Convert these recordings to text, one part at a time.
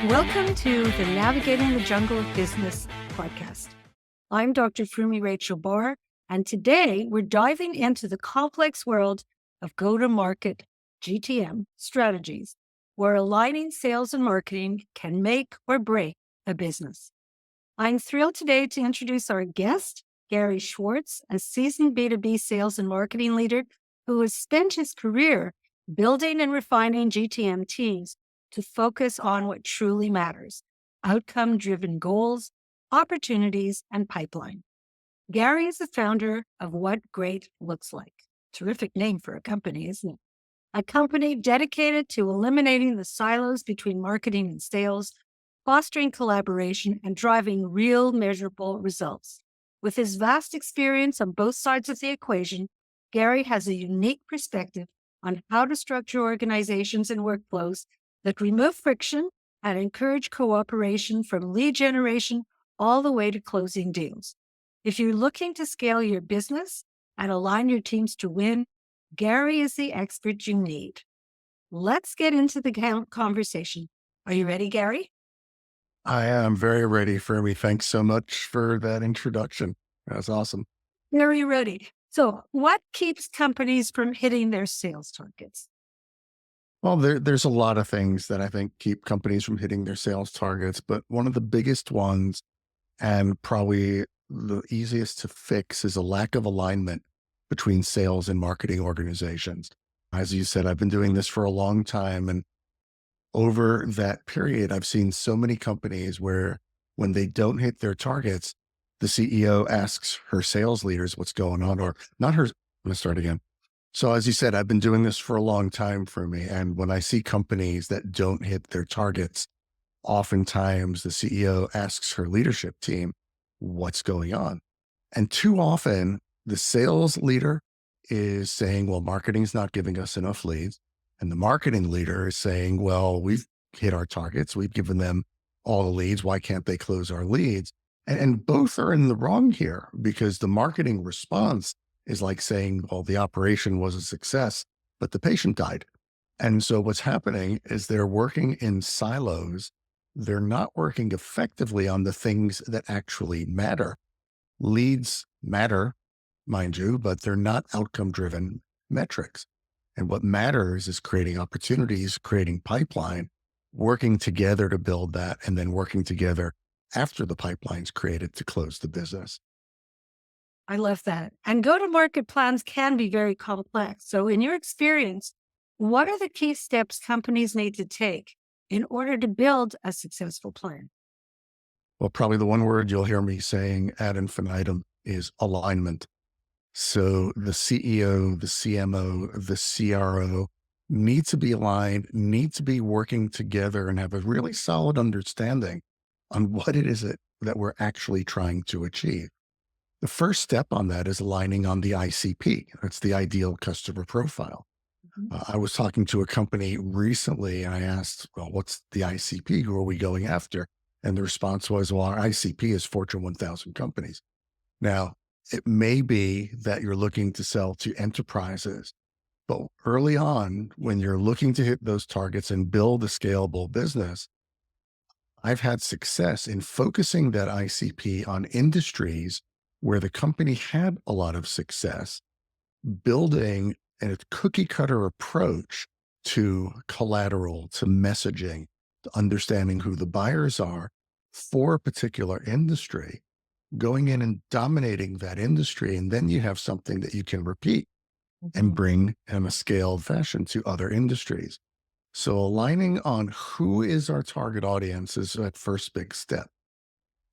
Welcome to the Navigating the Jungle of Business podcast. I'm Dr. Fumi Rachel Barr, and today we're diving into the complex world of go-to-market GTM strategies, where aligning sales and marketing can make or break a business. I'm thrilled today to introduce our guest, Gary Schwartz, a seasoned B2B sales and marketing leader who has spent his career building and refining GTM teams to focus on what truly matters: outcome-driven goals, opportunities, and pipeline. Gary is the founder of What Great Looks Like. Terrific name for a company, isn't it? A company dedicated to eliminating the silos between marketing and sales, fostering collaboration, and driving real measurable results. With his vast experience on both sides of the equation, Gary has a unique perspective on how to structure organizations and workflows that remove friction and encourage cooperation from lead generation all the way to closing deals. If you're looking to scale your business and align your teams to win, Gary is the expert you need. Let's get into the conversation. Are you ready, Gary? I am very ready, Fermi. Thanks so much for that introduction. That's awesome. Very ready. So what keeps companies from hitting their sales targets? Well, there's a lot of things that I think keep companies from hitting their sales targets, but one of the biggest ones, and probably the easiest to fix, is a lack of alignment between sales and marketing organizations. As you said, I've been doing this for a long time, and over that period, I've seen so many companies where when they don't hit their targets, the CEO asks her sales leaders what's going on, or not her. I'm going to start again. So as you said, I've been doing this for a long time for me. And when I see companies that don't hit their targets, oftentimes the CEO asks her leadership team, what's going on? And too often the sales leader is saying, well, marketing's not giving us enough leads. And the marketing leader is saying, well, we've hit our targets. We've given them all the leads. Why can't they close our leads? And both are in the wrong here, because the marketing response is like saying, well, the operation was a success, but the patient died. And so what's happening is they're working in silos. They're not working effectively on the things that actually matter. Leads matter, mind you, but they're not outcome-driven metrics. And what matters is creating opportunities, creating pipeline, working together to build that, and then working together after the pipeline's created to close the business. I love that. And go-to-market plans can be very complex. So in your experience, what are the key steps companies need to take in order to build a successful plan? Well, probably the one word you'll hear me saying ad infinitum is alignment. So the CEO, the CMO, the CRO need to be aligned, need to be working together and have a really solid understanding on what it is that we're actually trying to achieve. The first step on that is aligning on the ICP. That's the ideal customer profile. I was talking to a company recently and I asked, well, what's the ICP? Who are we going after? And the response was, well, our ICP is Fortune 1000 companies. Now, it may be that you're looking to sell to enterprises, but early on, when you're looking to hit those targets and build a scalable business, I've had success in focusing that ICP on industries where the company had a lot of success, building a cookie cutter approach to collateral, to messaging, to understanding who the buyers are for a particular industry, going in and dominating that industry. And then you have something that you can repeat and bring in a scaled fashion to other industries. So aligning on who is our target audience is that first big step.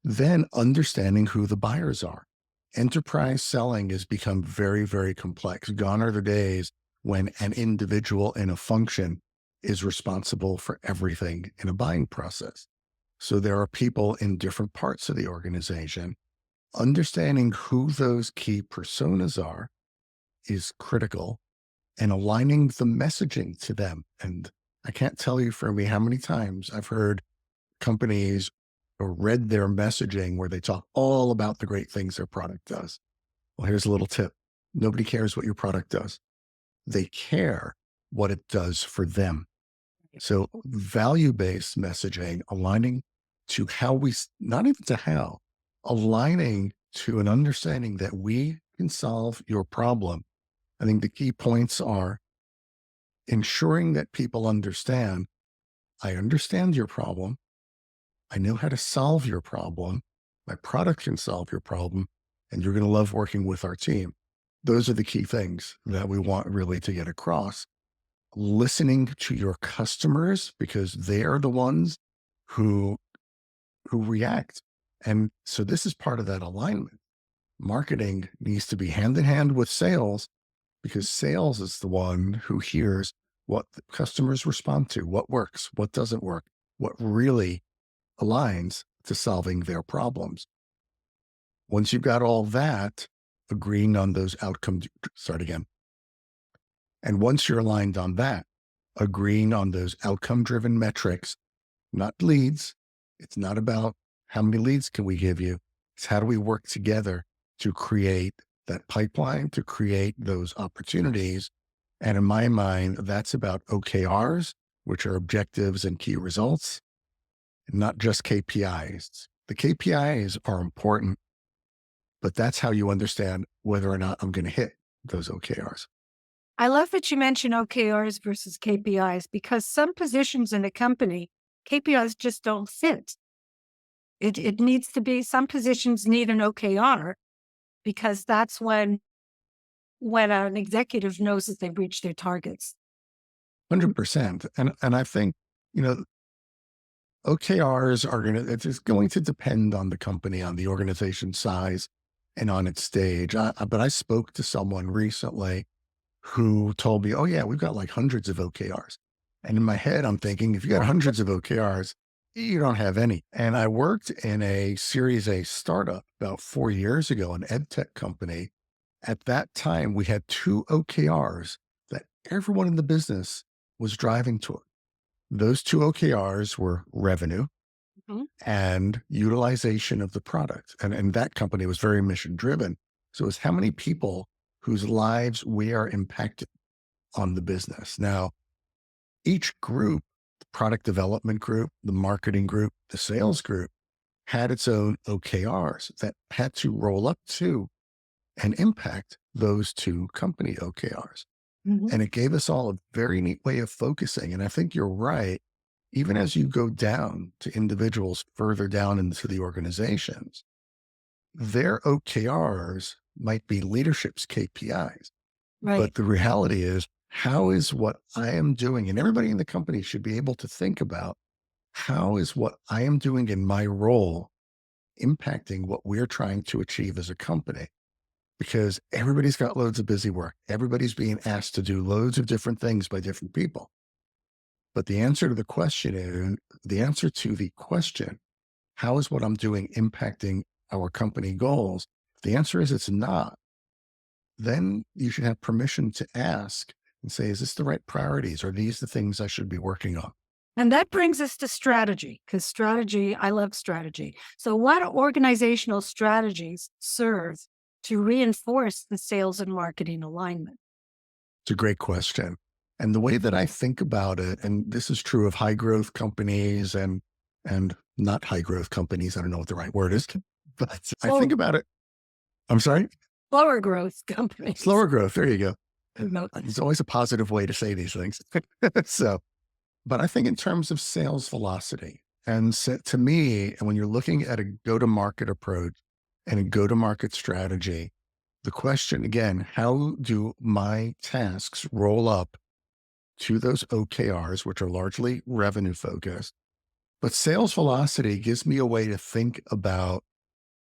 Then understanding who the buyers are. Enterprise selling has become very, very complex. Gone are the days when an individual in a function is responsible for everything in a buying process. So there are people in different parts of the organization. Understanding who those key personas are is critical, and aligning the messaging to them. And I can't tell you for me how many times I've heard companies or read their messaging where they talk all about the great things their product does. Well, here's a little tip. Nobody cares what your product does. They care what it does for them. So value-based messaging, aligning to how not even to how, aligning to an understanding that we can solve your problem. I think the key points are ensuring that people understand, I understand your problem. I know how to solve your problem. My product can solve your problem, and you're going to love working with our team. Those are the key things that we want really to get across. Listening to your customers because they are the ones who react. And so this is part of that alignment. Marketing needs to be hand in hand with sales because sales is the one who hears what the customers respond to, what works, what doesn't work, what really aligns to solving their problems. Once you've got all that, agreeing on those outcomes, start again. And once you're aligned on that, agreeing on those outcome driven metrics, not leads. It's not about how many leads can we give you. It's how do we work together to create that pipeline, to create those opportunities. And in my mind, that's about OKRs, which are objectives and key results, not just KPIs. The KPIs are important, but that's how you understand whether or not I'm going to hit those OKRs. I love that you mentioned OKRs versus KPIs because some positions in a company, KPIs just don't fit. It needs to be, some positions need an OKR because that's when an executive knows that they've reached their targets. 100%. And I think, OKRs are it's going to depend on the company, on the organization size, and on its stage. But I spoke to someone recently who told me, oh yeah, we've got like hundreds of OKRs. And in my head, I'm thinking, if you got hundreds of OKRs, you don't have any. And I worked in a Series A startup about 4 years ago, an ed tech company. At that time, we had 2 OKRs that everyone in the business was driving toward. Those 2 OKRs were revenue Mhm. and utilization of the product. And that company was very mission driven. So it's how many people whose lives we are impacting on the business. Now, each group, the product development group, the marketing group, the sales group, had its own OKRs that had to roll up to and impact those 2 company OKRs. Mhm. And it gave us all a very neat way of focusing. And I think you're right. Even as you go down to individuals further down into the organizations, their OKRs might be leadership's KPIs. Right. But the reality is, how is what I am doing, and everybody in the company should be able to think about, how is what I am doing in my role impacting what we're trying to achieve as a company? Because everybody's got loads of busy work. Everybody's being asked to do loads of different things by different people. But the answer to the question, how is what I'm doing impacting our company goals? The answer is it's not. Then you should have permission to ask and say, is this the right priorities? Are these the things I should be working on? And that brings us to strategy, because strategy, I love strategy. So what organizational strategies serve to reinforce the sales and marketing alignment? It's a great question. And the way that I think about it, and this is true of high growth companies and not high growth companies, I don't know what the right word is, but I think about it. I'm sorry? Slower growth companies. Slower growth. There you go. No. There's always a positive way to say these things. So, but I think in terms of sales velocity, and so to me, when you're looking at a go-to-market approach and a go-to-market strategy, the question again, how do my tasks roll up to those OKRs, which are largely revenue focused? But sales velocity gives me a way to think about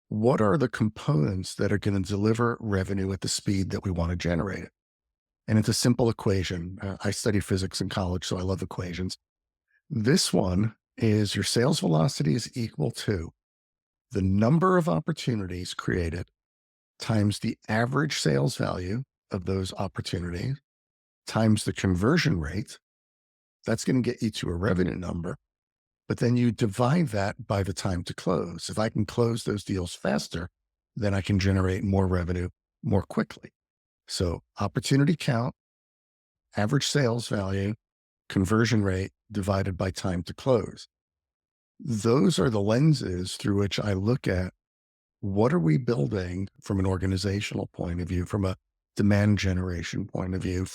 what are the components that are going to deliver revenue at the speed that we want to generate it. And it's a simple equation. I studied physics in college, so I love equations. This one is your sales velocity is equal to the number of opportunities created times the average sales value of those opportunities times the conversion rate. That's going to get you to a revenue number. But then you divide that by the time to close. If I can close those deals faster, then I can generate more revenue more quickly. So opportunity count, average sales value, conversion rate divided by time to close. Those are the lenses through which I look at what are we building from an organizational point of view, from a demand generation point of view,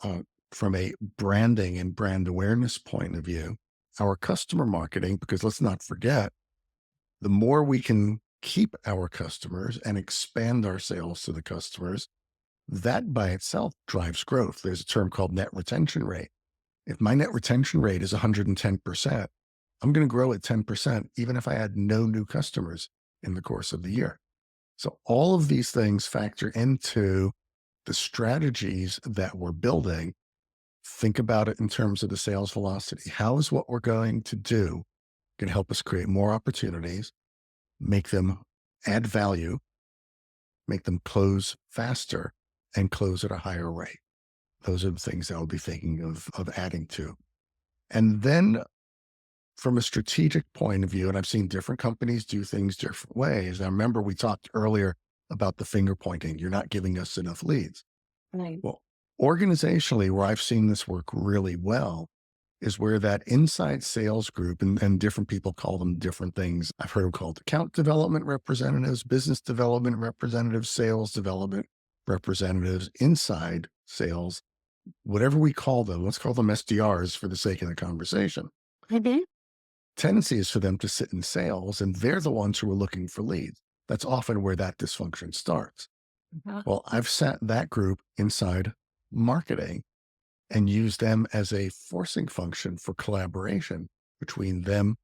uh, from a branding and brand awareness point of view, our customer marketing, because let's not forget, the more we can keep our customers and expand our sales to the customers, that by itself drives growth. There's a term called net retention rate. If my net retention rate is 110%, I'm going to grow at 10%, even if I add no new customers in the course of the year. So all of these things factor into the strategies that we're building. Think about it in terms of the sales velocity. How is what we're going to do going to help us create more opportunities, make them add value, make them close faster, and close at a higher rate? Those are the things I'll be thinking of adding to. And then from a strategic point of view, and I've seen different companies do things different ways. I remember we talked earlier about the finger pointing. You're not giving us enough leads. Right. Well, organizationally, where I've seen this work really well is where that inside sales group, and different people call them different things. I've heard them called account development representatives, business development representatives, sales development representatives, inside sales, whatever we call them. Let's call them SDRs for the sake of the conversation. Mm-hmm. Tendency is for them to sit in sales, and they're the ones who are looking for leads. That's often where that dysfunction starts. Uh-huh. Well, I've sat that group inside marketing and used them as a forcing function for collaboration between them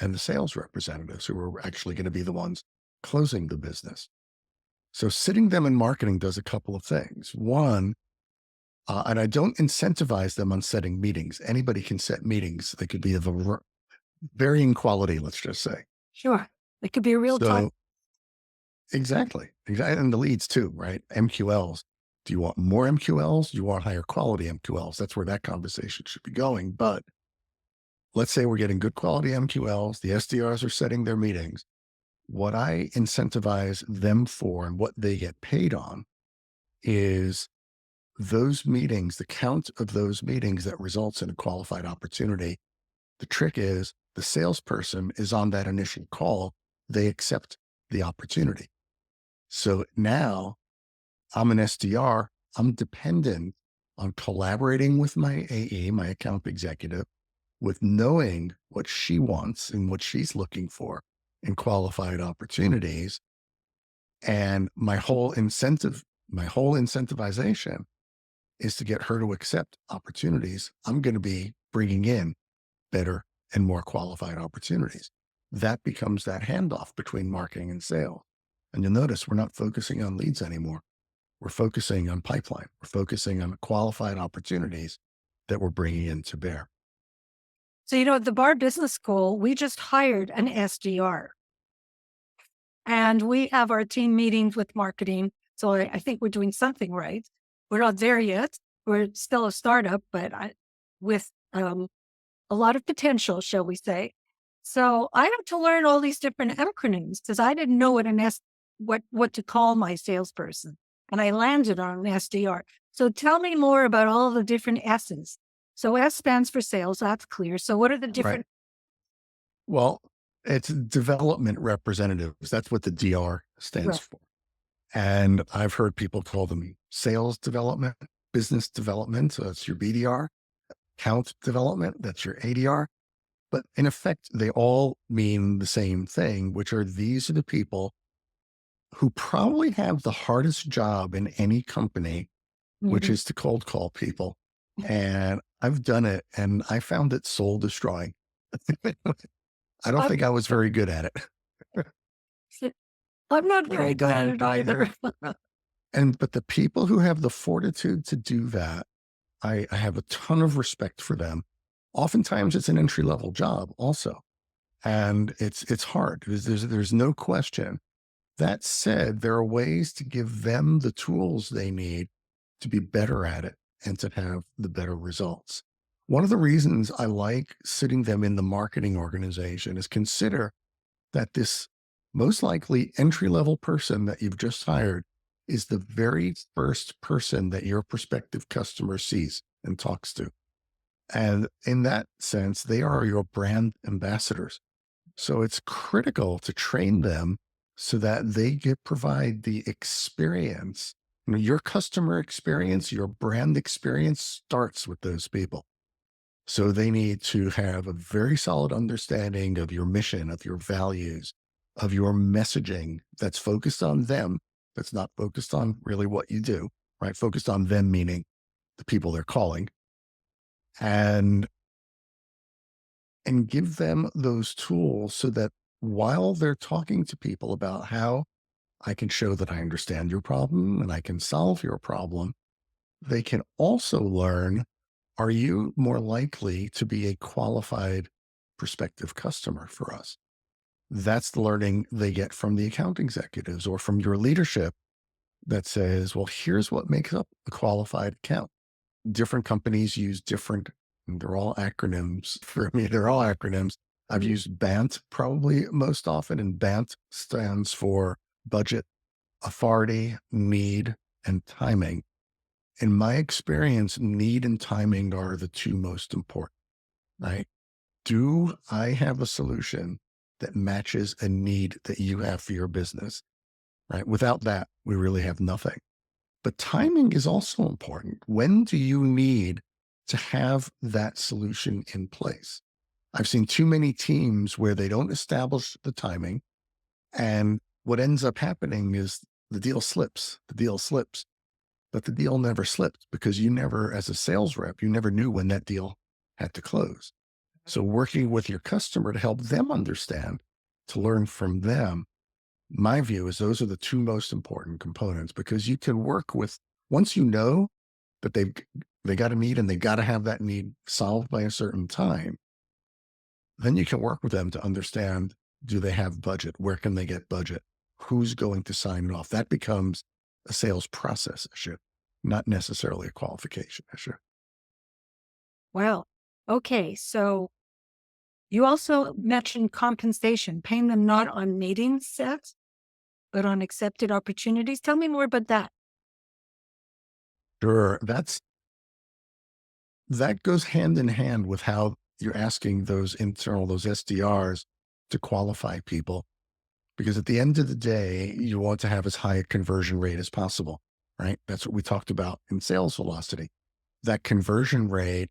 and the sales representatives who are actually going to be the ones closing the business. So sitting them in marketing does a couple of things. One, and I don't incentivize them on setting meetings. Anybody can set meetings. They could be of a varying quality, let's just say. Sure. It could be a real time. So exactly. And the leads too, right? MQLs. Do you want more MQLs? Do you want higher quality MQLs? That's where that conversation should be going. But let's say we're getting good quality MQLs. The SDRs are setting their meetings. What I incentivize them for and what they get paid on is those meetings, the count of those meetings that results in a qualified opportunity. The trick is the salesperson is on that initial call. They accept the opportunity. So now I'm an SDR. I'm dependent on collaborating with my AE, my account executive, with knowing what she wants and what she's looking for in qualified opportunities. And my whole incentivization is to get her to accept opportunities I'm going to be bringing in better and more qualified opportunities. That becomes that handoff between marketing and sales. And you'll notice we're not focusing on leads anymore. We're focusing on pipeline. We're focusing on qualified opportunities that we're bringing in to bear. So, at the Bar Business School, we just hired an SDR. And we have our team meetings with marketing. So I think we're doing something right. We're not there yet. We're still a startup, but with a lot of potential, shall we say. So I had to learn all these different acronyms because I didn't know what to call my salesperson. And I landed on an SDR. So tell me more about all the different S's. So S stands for sales. That's clear. So what are the different? Right. Well, it's development representatives. That's what the DR stands for. And I've heard people call them sales development, business development. So that's your BDR, account development. That's your ADR. But in effect, they all mean the same thing, which are these are the people who probably have the hardest job in any company, which is to cold call people. And I've done it and I found it soul destroying. I don't think I was very good at it. I'm not very good at it either. But the people who have the fortitude to do that, I have a ton of respect for them. Oftentimes it's an entry-level job also. And it's hard. There's no question. That said, there are ways to give them the tools they need to be better at it and to have the better results. One of the reasons I like sitting them in the marketing organization is consider that this most likely entry-level person that you've just hired is the very first person that your prospective customer sees and talks to. And in that sense, they are your brand ambassadors. So it's critical to train them so that they get provide the experience. Your customer experience, your brand experience starts with those people. So they need to have a very solid understanding of your mission, of your values, of your messaging that's focused on them, that's not focused on really what you do, right? Focused on them, meaning the people they're calling, and give them those tools so that while they're talking to people about how I can show that I understand your problem and I can solve your problem, they can also learn, are you more likely to be a qualified prospective customer for us? That's the learning they get from the account executives or from your leadership that says, well, here's what makes up a qualified account. Different companies use different, they're all acronyms for me. They're all acronyms. I've Mhm. used BANT probably most often, and BANT stands for budget, authority, need, and timing. In my experience, need and timing are the two most important, right? Do I have a solution that matches a need that you have for your business, right? Without that, we really have nothing. But timing is also important. When do you need to have that solution in place? I've seen too many teams where they don't establish the timing. And what ends up happening is the deal slips, but the deal never slipped because you never, as a sales rep, you never knew when that deal had to close. So working with your customer to help them understand, to learn from them, my view is those are the two most important components because you can work with, once you know that they got a need and they got to have that need solved by a certain time, then you can work with them to understand, do they have budget? Where can they get budget? Who's going to sign it off? That becomes a sales process issue, not necessarily a qualification issue. Well, okay. So you also mentioned compensation, paying them not on meeting sets, but on accepted opportunities. Tell me more about that. Sure. That goes hand in hand with how you're asking those SDRs to qualify people. Because at the end of the day, you want to have as high a conversion rate as possible, right? That's what we talked about in sales velocity. That conversion rate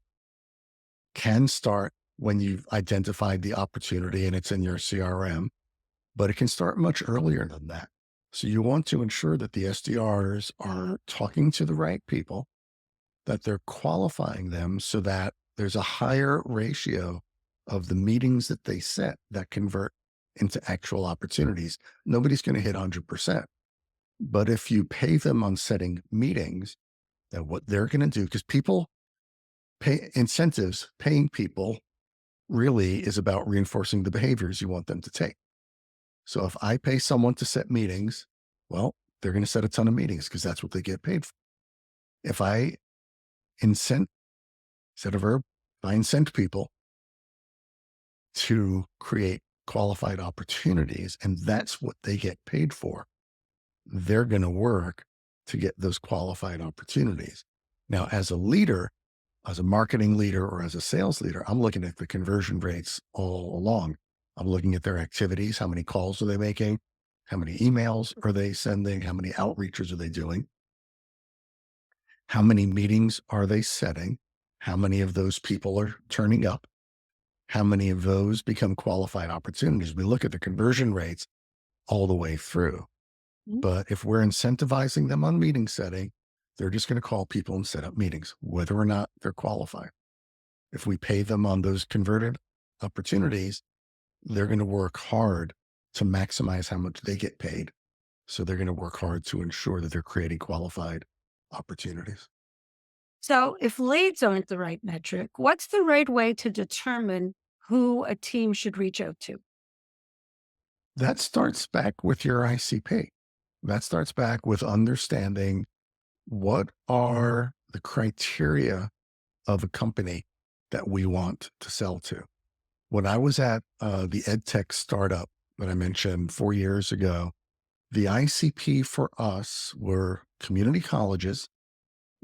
can start when you've identified the opportunity and it's in your CRM, but it can start much earlier than that. So you want to ensure that the SDRs are talking to the right people, that they're qualifying them so that there's a higher ratio of the meetings that they set that convert into actual opportunities. Nobody's going to hit 100%. But if you pay them on setting meetings, then what they're going to do, because people pay incentives, paying people really is about reinforcing the behaviors you want them to take. So if I pay someone to set meetings, well, they're going to set a ton of meetings because that's what they get paid for. If I incent, set a verb, if I incent people to create qualified opportunities and that's what they get paid for, they're going to work to get those qualified opportunities. Now, as a leader, as a marketing leader or as a sales leader, I'm looking at the conversion rates all along. I'm looking at their activities. How many calls are they making? How many emails are they sending? How many outreaches are they doing? How many meetings are they setting? How many of those people are turning up? How many of those become qualified opportunities? We look at the conversion rates all the way through. Mm. But if we're incentivizing them on meeting setting, they're just going to call people and set up meetings, whether or not they're qualified. If we pay them on those converted opportunities, they're going to work hard to maximize how much they get paid. So they're going to work hard to ensure that they're creating qualified opportunities. So if leads aren't the right metric, what's the right way to determine who a team should reach out to? That starts back with your ICP. That starts back with understanding what are the criteria of a company that we want to sell to. When I was at the ed tech startup that I mentioned 4 years ago, the ICP for us were community colleges,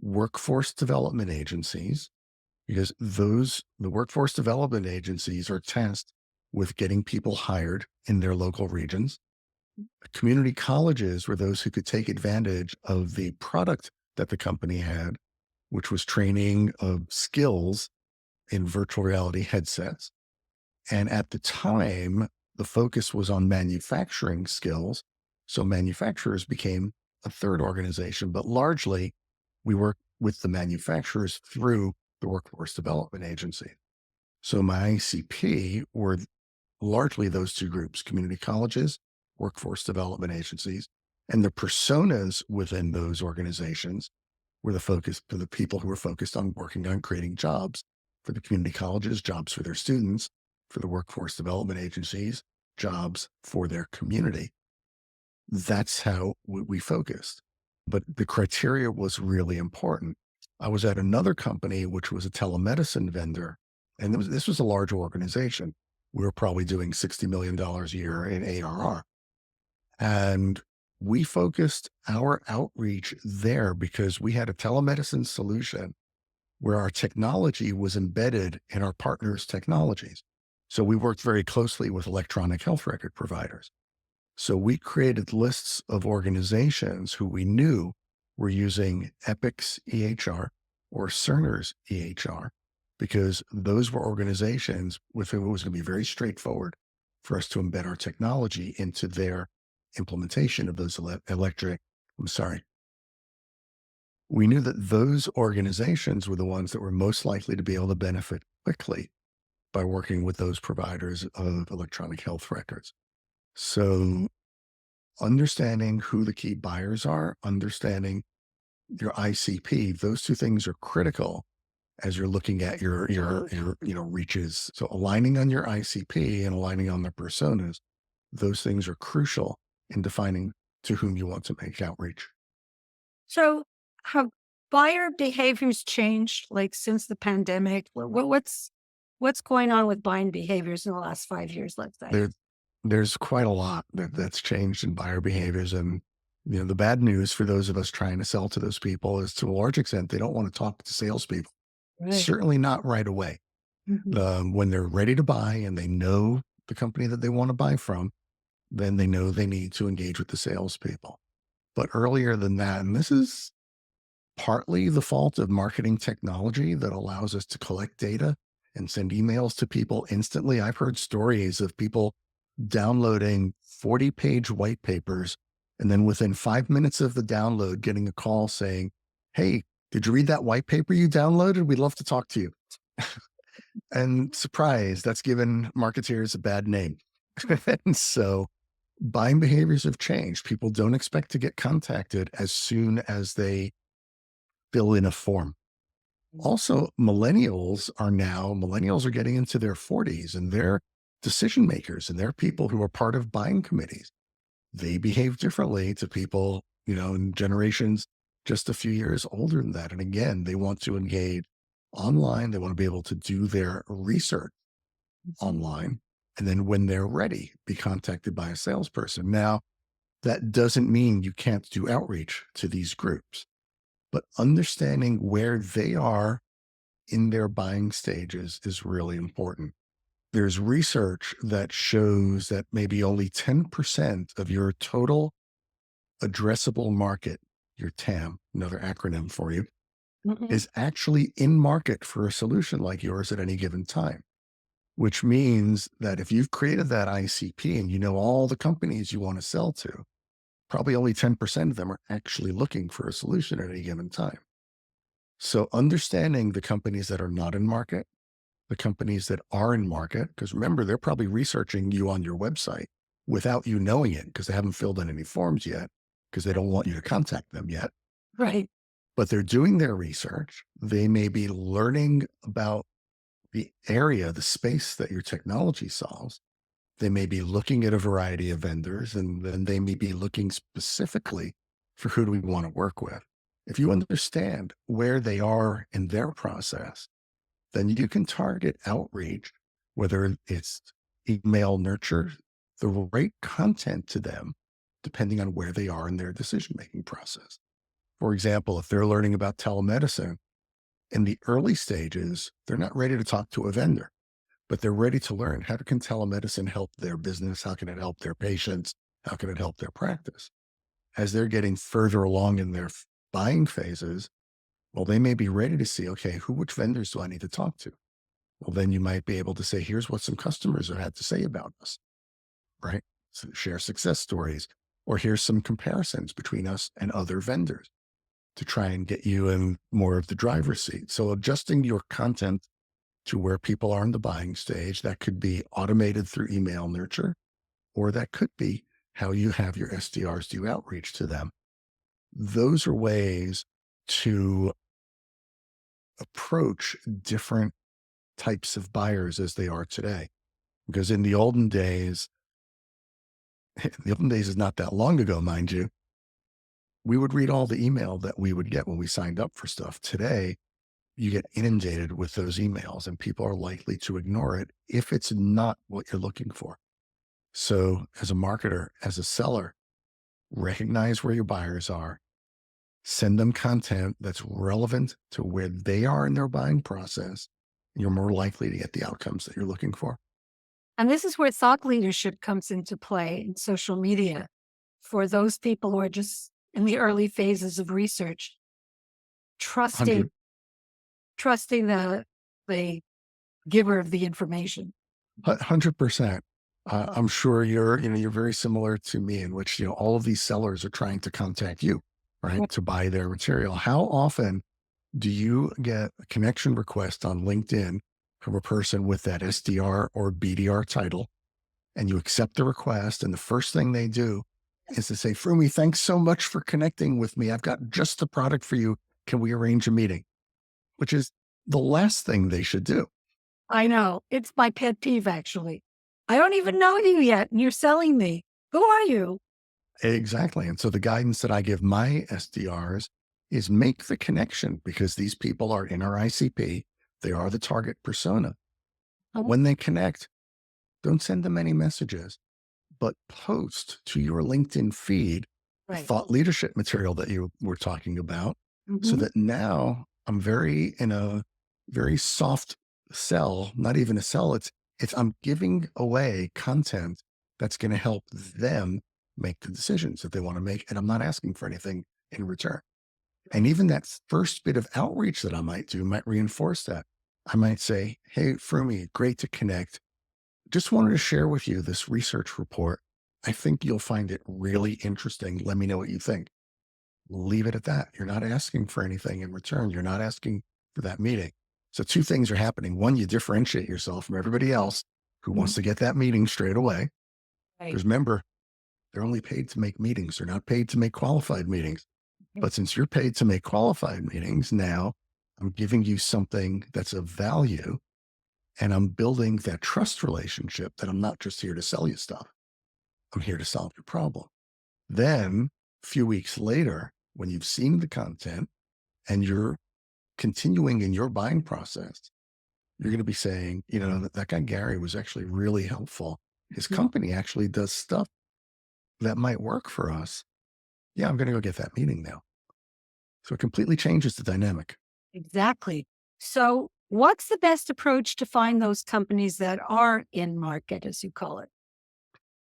workforce development agencies, because the workforce development agencies are tasked with getting people hired in their local regions. Community colleges were those who could take advantage of the product that the company had, which was training of skills in virtual reality headsets. And at the time, the focus was on manufacturing skills. So manufacturers became a third organization, but largely we work with the manufacturers through the workforce development agency. So my ICP were largely those two groups, community colleges, workforce development agencies, and the personas within those organizations were the focus for the people who were focused on working on creating jobs for the community colleges, jobs for their students, for the workforce development agencies, jobs for their community. That's how we focused. But the criteria was really important. I was at another company, which was a telemedicine vendor, and this was a large organization. We were probably doing $60 million a year in ARR. And we focused our outreach there because we had a telemedicine solution where our technology was embedded in our partners' technologies. So we worked very closely with electronic health record providers. So we created lists of organizations who we knew were using Epic's EHR or Cerner's EHR, because those were organizations with whom it was going to be very straightforward for us to embed our technology into their implementation of those we knew that those organizations were the ones that were most likely to be able to benefit quickly by working with those providers of electronic health records. So understanding who the key buyers are, understanding your ICP, those two things are critical as you're looking at your reaches. So aligning on your ICP and aligning on their personas, those things are crucial in defining to whom you want to make outreach. So, have buyer behaviors changed like since the pandemic? What's going on with buying behaviors in the last 5 years, let's say? There, there's quite a lot that's changed in buyer behaviors. And the bad news for those of us trying to sell to those people is, to a large extent, they don't want to talk to salespeople. Right. Certainly not right away. Mhm. When they're ready to buy and they know the company that they want to buy from, then they know they need to engage with the salespeople. But earlier than that, and this is partly the fault of marketing technology that allows us to collect data and send emails to people instantly. I've heard stories of people downloading 40-page white papers, and then within 5 minutes of the download, getting a call saying, "Hey, did you read that white paper you downloaded? We'd love to talk to you." And surprise, that's given marketeers a bad name. And so buying behaviors have changed. People don't expect to get contacted as soon as they fill in a form. Also, millennials are getting into their 40s, and they're decision makers, and they're people who are part of buying committees. They behave differently to people, in generations just a few years older than that. And again, they want to engage online. They want to be able to do their research online. And then when they're ready, be contacted by a salesperson. Now, that doesn't mean you can't do outreach to these groups, but understanding where they are in their buying stages is really important. There's research that shows that maybe only 10% of your total addressable market, your TAM, another acronym for you, Mhm. is actually in market for a solution like yours at any given time. Which means that if you've created that ICP and you know all the companies you want to sell to, probably only 10% of them are actually looking for a solution at any given time. So understanding the companies that are not in market, the companies that are in market, because remember, they're probably researching you on your website without you knowing it because they haven't filled in any forms yet, because they don't want you to contact them yet. Right. But they're doing their research. They may be learning about the area, the space that your technology solves. They may be looking at a variety of vendors, and then they may be looking specifically for who do we want to work with. If you understand where they are in their process, then you can target outreach, whether it's email nurture, the right content to them, depending on where they are in their decision-making process. For example, if they're learning about telemedicine, In the early stages, they're not ready to talk to a vendor, but they're ready to learn how can telemedicine help their business? How can it help their patients? How can it help their practice? As they're getting further along in their buying phases, well, they may be ready to see, okay, which vendors do I need to talk to? Well, then you might be able to say, here's what some customers have had to say about us, right? So share success stories, or here's some comparisons between us and other vendors to try and get you in more of the driver's seat. So adjusting your content to where people are in the buying stage, that could be automated through email nurture, or that could be how you have your SDRs do outreach to them. Those are ways to approach different types of buyers as they are today. Because in the olden days, the olden days is not that long ago, mind you, we would read all the email that we would get when we signed up for stuff. Today, you get inundated with those emails and people are likely to ignore it if it's not what you're looking for. So as a marketer, as a seller, recognize where your buyers are, send them content that's relevant to where they are in their buying process. You're more likely to get the outcomes that you're looking for. And this is where thought leadership comes into play in social media for those people who are just in the early phases of research, trusting 100, trusting the giver of the information. 100%. I'm sure you're very similar to me in which, all of these sellers are trying to contact you, right, to buy their material. How often do you get a connection request on LinkedIn from a person with that SDR or BDR title, and you accept the request, and the first thing they do is to say, Frumi, thanks so much for connecting with me. I've got just the product for you. Can we arrange a meeting? Which is the last thing they should do. I know. It's my pet peeve, actually. I don't even know you yet, and you're selling me. Who are you? Exactly. And so the guidance that I give my SDRs is make the connection, because these people are in our ICP. They are the target persona. Oh, When they connect, don't send them any messages, but post to your LinkedIn feed the right. thought leadership material that you were talking about, so Mhm. that now I'm in a very soft sell, not even a sell. It's I'm giving away content that's going to help them make the decisions that they want to make. And I'm not asking for anything in return. And even that first bit of outreach that I might do might reinforce that. I might say, hey, Frumi, great to connect. Just wanted to share with you this research report. I think you'll find it really interesting. Let me know what you think. Leave it at that. You're not asking for anything in return. You're not asking for that meeting. So two things are happening. One, you differentiate yourself from everybody else who wants Mhm. to get that meeting straight away. Right. Because remember, they're only paid to make meetings. They're not paid to make qualified meetings. Yep. But since you're paid to make qualified meetings, now I'm giving you something that's of value, and I'm building that trust relationship that I'm not just here to sell you stuff. I'm here to solve your problem. Then a few weeks later, when you've seen the content and you're continuing in your buying process, you're going to be saying, that guy Gary was actually really helpful. His Mhm. company actually does stuff that might work for us. Yeah, I'm going to go get that meeting now. So it completely changes the dynamic. Exactly. So, what's the best approach to find those companies that are in market, as you call it?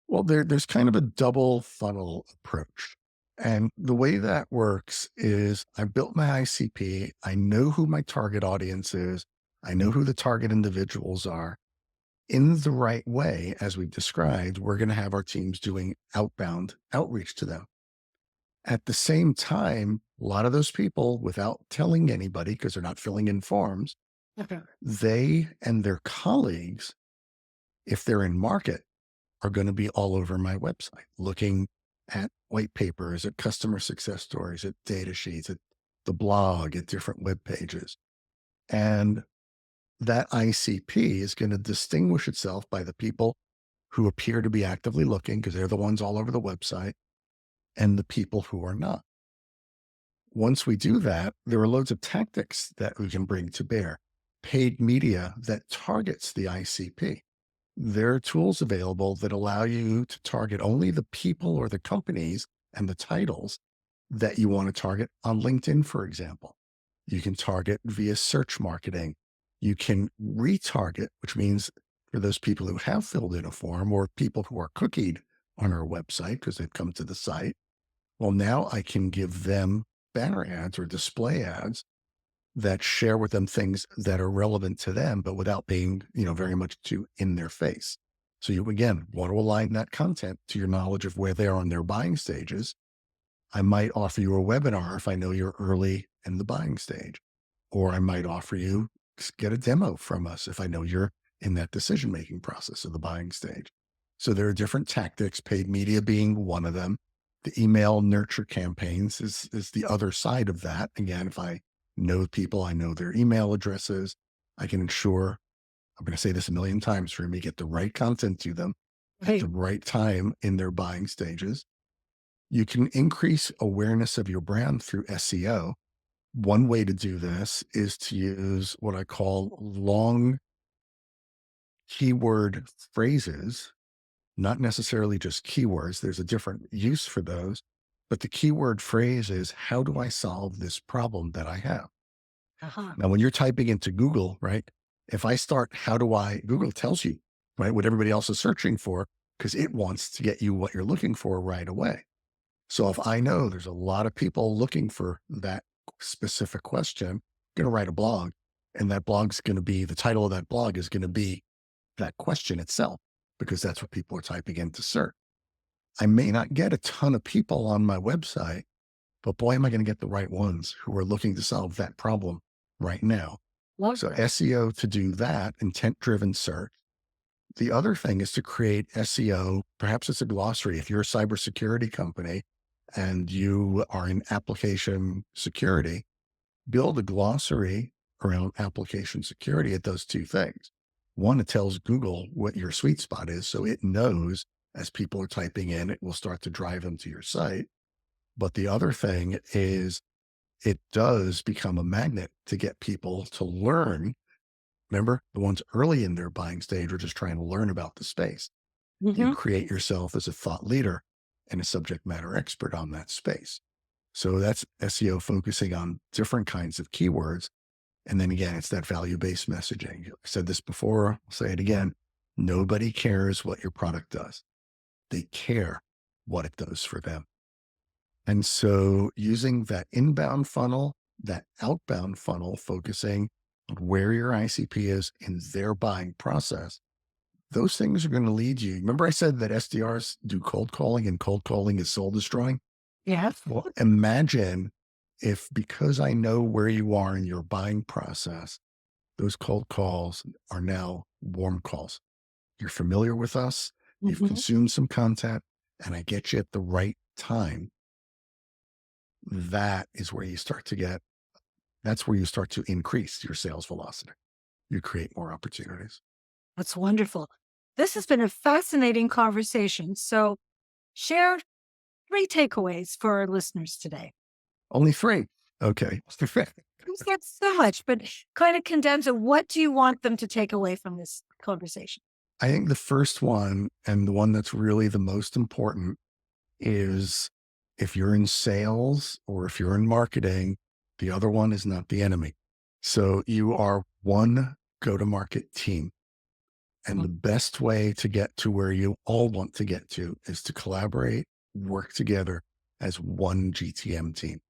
Well, there's kind of a double funnel approach. And the way that works is I built my ICP. I know who my target audience is. I know who the target individuals are. In the right way, as we've described, we're going to have our teams doing outbound outreach to them. At the same time, a lot of those people, without telling anybody, because they're not filling in forms, Okay. they and their colleagues, if they're in market, are going to be all over my website looking at white papers, at customer success stories, at data sheets, at the blog, at different web pages. And that ICP is going to distinguish itself by the people who appear to be actively looking, because they're the ones all over the website, and the people who are not. Once we do that, there are loads of tactics that we can bring to bear. Paid media that targets the ICP. There are tools available that allow you to target only the people or the companies and the titles that you want to target on LinkedIn, for example. You can target via search marketing. You can retarget, which means for those people who have filled in a form or people who are cookied on our website because they've come to the site. Well, now I can give them banner ads or display ads that share with them things that are relevant to them, but without being, very much too in their face. So you, again, want to align that content to your knowledge of where they are on their buying stages. I might offer you a webinar if I know you're early in the buying stage, or I might offer you get a demo from us if I know you're in that decision-making process of the buying stage. So there are different tactics, paid media being one of them. The email nurture campaigns is the other side of that. Again, if I know people, I know their email addresses, I can ensure, I'm going to say this a million times for me, get the right content to them at Right. the right time in their buying stages. You can increase awareness of your brand through SEO. One way to do this is to use what I call long keyword phrases, not necessarily just keywords. There's a different use for those, but the keyword phrase is, how do I solve this problem that I have? Uh-huh. Now, when you're typing into Google, right? If I start, Google tells you, right, what everybody else is searching for, because it wants to get you what you're looking for right away. So if I know there's a lot of people looking for that specific question, I'm going to write a blog, and that blog's going to be, the title of that blog is going to be that question itself, because that's what people are typing into search. I may not get a ton of people on my website, but boy, am I going to get the right ones who are looking to solve that problem right now. Love So that. SEO to do that, intent-driven search. The other thing is to create SEO. Perhaps it's a glossary. If you're a cybersecurity company and you are in application security, build a glossary around application security. It does two things. One, it tells Google what your sweet spot is. So it knows as people are typing in, it will start to drive them to your site. But the other thing is it does become a magnet to get people to learn. Remember, the ones early in their buying stage are just trying to learn about the space. You Hmm. create yourself as a thought leader and a subject matter expert on that space. So that's SEO focusing on different kinds of keywords. And then again, it's that value-based messaging. I said this before, I'll say it again. Nobody cares what your product does. They care what it does for them. And so using that inbound funnel, that outbound funnel, focusing on where your ICP is in their buying process, those things are going to lead you. Remember I said that SDRs do cold calling and cold calling is soul destroying? Yes. Well, imagine if, because I know where you are in your buying process, those cold calls are now warm calls. You're familiar with us, you've Hmm. consumed some content, and I get you at the right time. That is where you start to get, that's where you start to increase your sales velocity. You create more opportunities. That's wonderful. This has been a fascinating conversation. So, share 3 takeaways for our listeners today. Only three. Okay. There's not so much, but kind of condense it. What do you want them to take away from this conversation? I think the first one, and the one that's really the most important, is if you're in sales or if you're in marketing, the other one is not the enemy. So you are one go-to-market team. And the best way to get to where you all want to get to is to collaborate, work together as one GTM team.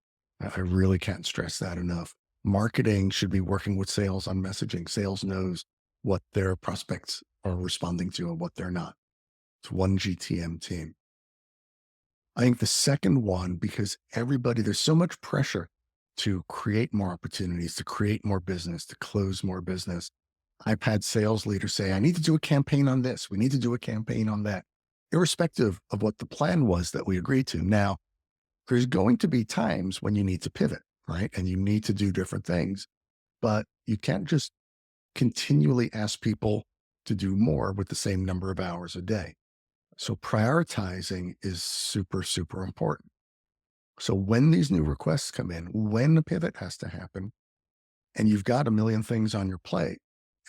I really can't stress that enough. Marketing should be working with sales on messaging. Sales knows what their prospects are responding to and what they're not. It's one GTM team. I think the second one, because there's so much pressure to create more opportunities, to create more business, to close more business. I've had sales leaders say, I need to do a campaign on this. We need to do a campaign on that, irrespective of what the plan was that we agreed to. Now, there's going to be times when you need to pivot, right? And you need to do different things, but you can't just continually ask people to do more with the same number of hours a day. So prioritizing is super, super important. So when these new requests come in, when the pivot has to happen, and you've got a million things on your plate,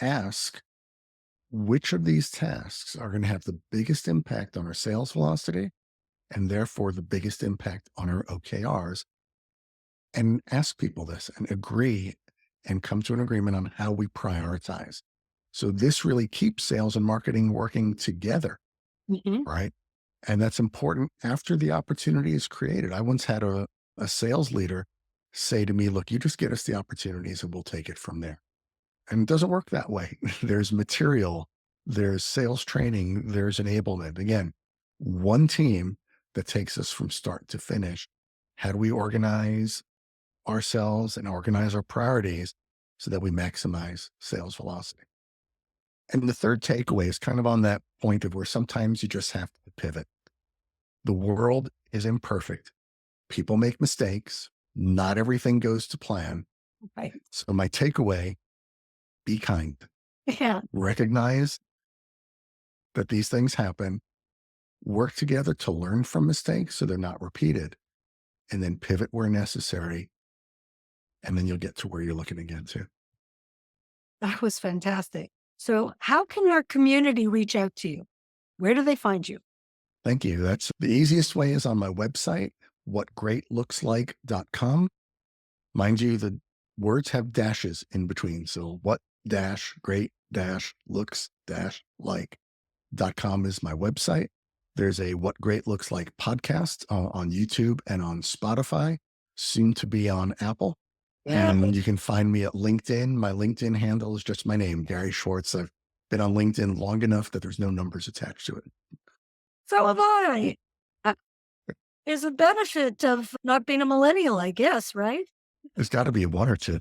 ask which of these tasks are going to have the biggest impact on our sales velocity and therefore the biggest impact on our OKRs. and ask people this and agree and come to an agreement on how we prioritize. So this really keeps sales and marketing working together, Mhm. right? And that's important after the opportunity is created. I once had a sales leader say to me, look, you just get us the opportunities and we'll take it from there. And it doesn't work that way. There's material, there's sales training, there's enablement. Again, one team that takes us from start to finish. How do we organize ourselves and organize our priorities so that we maximize sales velocity? And the third takeaway is kind of on that point of where sometimes you just have to pivot. The world is imperfect. People make mistakes. Not everything goes to plan. Right. So my takeaway, be kind. Yeah. Recognize that these things happen. Work together to learn from mistakes so they're not repeated, and then pivot where necessary. And then you'll get to where you're looking to get to. That was fantastic. So, how can our community reach out to you? Where do they find you? Thank you. That's the easiest way is on my website, whatgreatlooks.like.com. Mind you, the words have dashes in between. So what dash great dash looks dash like.com is my website. There's a What Great Looks Like podcast on YouTube and on Spotify, soon to be on Apple. Yeah. And you can find me at LinkedIn. My LinkedIn handle is just my name, Gary Schwartz. I've been on LinkedIn long enough that there's no numbers attached to it. So have I. Uh, There's a benefit of not being a millennial, I guess, right? There's got to be one or two.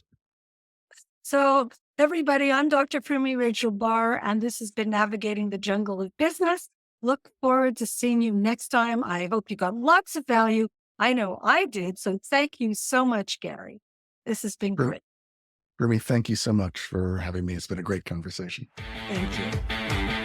So, everybody, I'm Dr. Fumi Rachel Barr, and this has been Navigating the Jungle of Business. Look forward to seeing you next time. I hope you got lots of value. I know I did. So, thank you so much, Gary. This has been great. For me, thank you so much for having me. It's been a great conversation. Thank you.